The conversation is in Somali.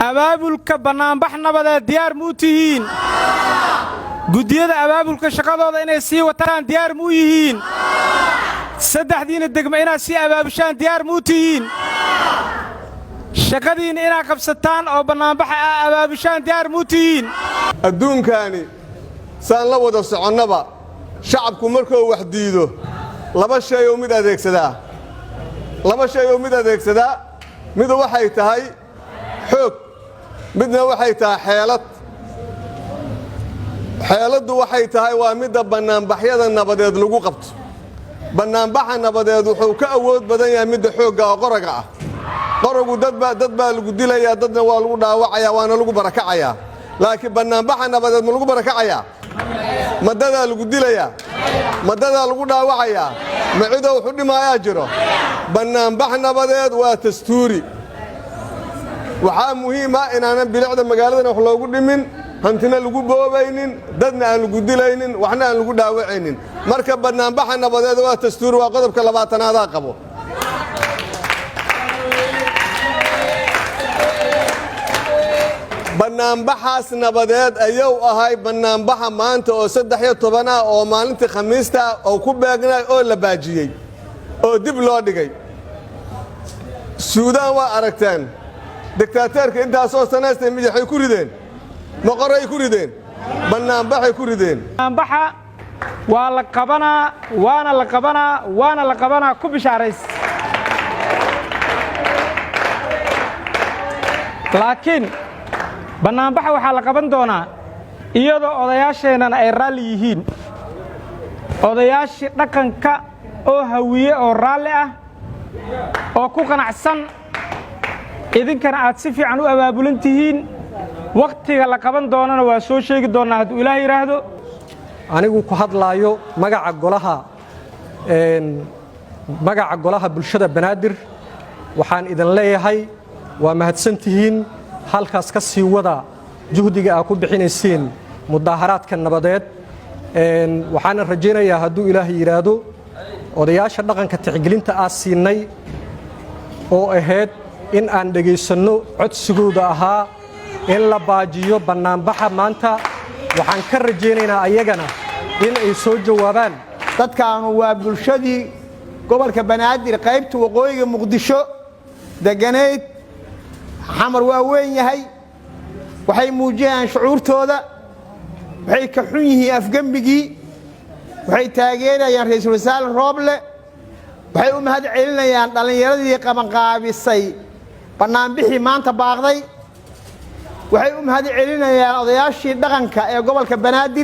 abaabulka bannaanbax nabadeed diyaar muu tihiin guddiyada abaabulka shaqadooda inay sii wataan diyaar muu yihiin saddexdiina degmo inaad sii abaabushaan diyaar muu tihiin shaqadiina inaad qabsataan oo bannaanbaxa aa abaabushaan diyaar muu tihiin adduunkaani saan la wada soconnaba shacabku markuu wax diido laba shay oo mid adeegsadaa midu waxay tahay xoog midna waxay tahay xeeladdu waxay tahay waa midda bannaanbaxyada nabadeed lagu qabto bannaanbaxa nabadeed wuxuu ka awood badan yahay midda xoogga oo qoraga ah qoragu dad baa lagu dilayaa dadna waa lagu dhaawacayaa waana lagu barakacayaa laakiin bannaanbaxa nabadeed ma lagu barakacayaa madadaa lagu dilayaa madadaa lagu dhaawacayaa ma cidoo wuxu dhimaayaa jiro bannaanbax nabadeed waa dastuuri waxaa muhiim ah inaanan bilicda magaaladana wax loogu dhimin hantina lagu boobaynin dadna aan lagu dilaynin waxna aan lagu dhaawacaynin marka bannaanbaxa nabadeed waa dastuuri waa qodobka 20aad qabo bannaanbaxaas nabadeed ayuu ahay bannaanbaxa maanta oo 13 ah oo maalintii khamiista oo ku beegnay oo la baajiyey oo dib loo dhigay suudaan waa aragteen diktaatoorka intaasoo sanaystay midaxay ku rideen maqoray ku rideen bannaanbaxay ku rideen bannaanbaxa waa la qabanaa waana la qabanaa ku bishaarays laakiin bannaanbaxa waxaa la qaban doonaa iyadoo odayaasheennana ay raalli yihiin odayaashii dhaqanka oo hawiye oo raalli ah oo ku qanacsan idinkana aad si fiican u abaabulan tihiin wakhtiga la qaban doonana waa soo sheegi doonnaa hadduu ilaah yidhaahdo anigu ku hadlaayo magaca golaha bulshada banaadir waxaan idin leeyahay waa mahadsan tihiin halkaas ka sii wada juhdiga aad ku bixinayseen mudaaharaadka nabadeed waxaana rajaynayaa hadduu ilaahay yidhaahdo odayaasha dhaqanka tixgelinta aad siinay oo ahayd in aan dhegaysanno codsigooda ahaa in la baajiyo bannaanbaxa maanta waxaan ka rajaynaynaa ayagana in ay soo jawaabaan dadkaanu waa bulshadii gobolka banaadir qaybta waqooyiga muqdisho deganayd xamar waa weyn yahay waxay muujinayaan shucuurtooda waxay ka xun yihiin afgembigii waxay taageerayaan ra'iisul wasaare Rooble waxay u mahad celinayaan dhalinyaradii qabanqaabisay bannaanbixii maanta baaqday waxay u mahad celinayaan odayaashii dhaqanka ee gobolka banaadir